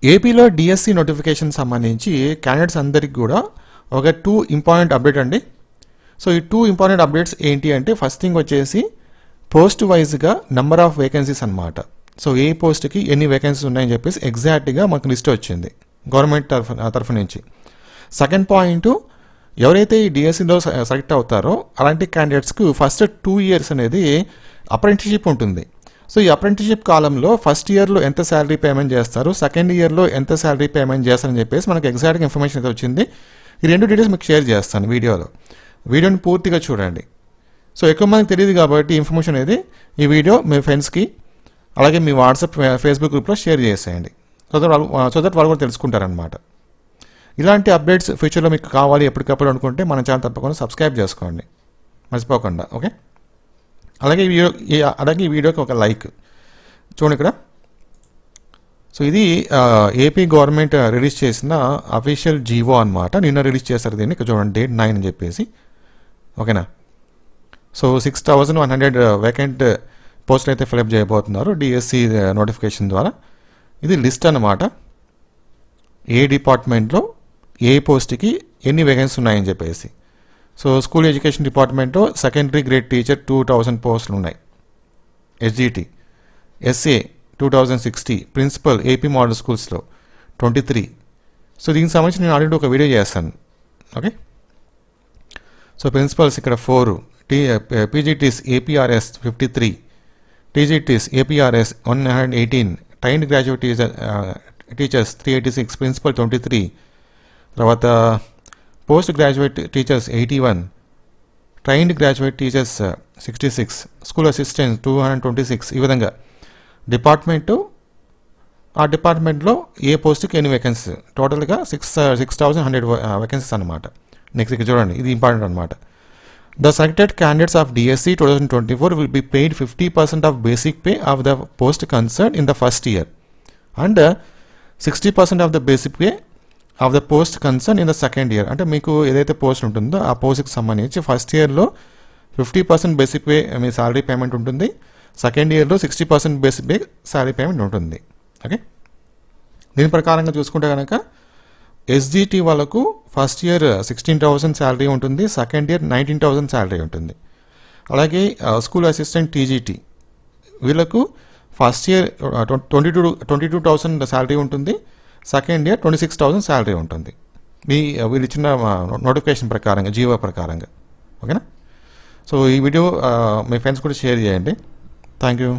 ఏపీలో DSC notification సంబంధించి candidates అందరికి కూడా ఒక 2 ఇంపార్టెంట్ అప్డేట్ అండి. సో ఈ 2 ఇంపార్టెంట్ అప్డేట్స్ ఏంటి అంటే ఫస్ట్ థింగ్ వచ్చేసి పోస్ట్ వైజ్గా నెంబర్ ఆఫ్ వేకెన్సీస్ అనమాట. సో ఏ పోస్ట్కి ఎన్ని వేకెన్సీస్ ఉన్నాయని చెప్పేసి ఎగ్జాక్ట్గా మాకు లిస్ట్ వచ్చింది గవర్నమెంట్ తరఫు నుంచి. సెకండ్ పాయింట్, ఎవరైతే ఈ డిఎస్సిలో సెలెక్ట్ అవుతారో అలాంటి క్యాండిడేట్స్కు ఫస్ట్ 2 ఇయర్స్ అనేది అప్రెంటిస్షిప్ ఉంటుంది. సో ఈ అప్రెంటిస్షిప్ కాలంలో ఫస్ట్ ఇయర్లో ఎంత శాలరీ పేమెంట్ చేస్తారు, సెకండ్ ఇయర్లో ఎంత శాలరీ పేమెంట్ చేస్తారని చెప్పేసి మనకు ఎగ్జాక్ట్గా ఇన్ఫర్మేషన్ అయితే వచ్చింది. ఈ 2 డీటెయిల్స్ మీకు షేర్ చేస్తాను వీడియోని పూర్తిగా చూడండి. సో ఎక్కువ మందికి తెలియదు కాబట్టి ఇన్ఫర్మేషన్ అనేది ఈ వీడియో మీ ఫ్రెండ్స్కి అలాగే మీ వాట్సాప్ ఫేస్బుక్ గ్రూప్లో షేర్ చేసేయండి. సో దట్ వాళ్ళు కూడా తెలుసుకుంటారనమాట. ఇలాంటి అప్డేట్స్ ఫ్యూచర్లో మీకు కావాలి ఎప్పటికప్పుడు అనుకుంటే మన ఛానల్ తప్పకుండా సబ్స్క్రైబ్ చేసుకోండి మర్చిపోకుండా. ఓకే, అలాగే ఈ వీడియోకి ఒక లైక్ చూడండి ఇక్కడ. సో ఇది ఏపీ గవర్నమెంట్ రిలీజ్ చేసిన అఫీషియల్ జీవో అనమాట. నిన్న రిలీజ్ చేస్తారు దీన్ని. ఇక్కడ చూడండి, డేట్ 9 అని చెప్పేసి. ఓకేనా. సో 6100 వేకెంట్ పోస్టులు అయితే ఫిలప్ చేయబోతున్నారు డిఎస్సి నోటిఫికేషన్ ద్వారా. ఇది లిస్ట్ అన్నమాట, ఏ డిపార్ట్మెంట్లో ఏ పోస్ట్కి ఎన్ని వేకెన్సీ ఉన్నాయని చెప్పేసి. సో స్కూల్ ఎడ్యుకేషన్ డిపార్ట్మెంట్లో సెకండరీ గ్రేడ్ టీచర్ 2000 పోస్టులు ఉన్నాయి. SGT, SA 2060, principal AP model స్కూల్స్లో 23. సో దీనికి సంబంధించి నేను ఆల్రెడీ ఒక వీడియో చేస్తాను. ఓకే, సో ప్రిన్సిపల్స్ ఇక్కడ 4, PGTs APRS 53, TGTs APRS 118, trained graduate teachers 386, principal 23, తర్వాత post graduate teachers 81, trained graduate teachers 66, school assistants 226. ఈ విధంగా ఆ డిపార్ట్మెంట్లో ఏ పోస్ట్కి ఎన్ని వేకెన్సీ, టోటల్గా 6100 వేకెన్సీస్ అనమాట. నెక్స్ట్ ఇక్కడ చూడండి, ఇది ఇంపార్టెంట్ అనమాట. The selected candidates of DSC 2024 will be paid 50% of basic pay of the post concerned in the first year and 60% of the basic pay of the post concerned in the second year. అంటే మీకు ఏదైతే post ఉంటుందో ఆ పోస్ట్కి సంబంధించి first ఇయర్లో 50% basic pay మీ salary payment ఉంటుంది, second ఇయర్లో 60% బేసిక్ పే శాలరీ పేమెంట్ ఉంటుంది. ఓకే, దీని ప్రకారంగా చూసుకుంటే కనుక ఎస్జిటి వాళ్ళకు ఫస్ట్ ఇయర్ 16,000 శాలరీ ఉంటుంది, సెకండ్ ఇయర్ 19,000 శాలరీ ఉంటుంది. అలాగే స్కూల్ అసిస్టెంట్ టీజీటీ వీళ్ళకు ఫస్ట్ ఇయర్ 22,000 శాలరీ ఉంటుంది, సెకండ్ ఇయర్ 26,000 శాలరీ ఉంటుంది. వీళ్ళు ఇచ్చిన నోటిఫికేషన్ ప్రకారంగా, జీవో ప్రకారంగా. ఓకేనా. సో ఈ వీడియో మీ ఫ్రెండ్స్ కూడా షేర్ చేయండి. Thank you.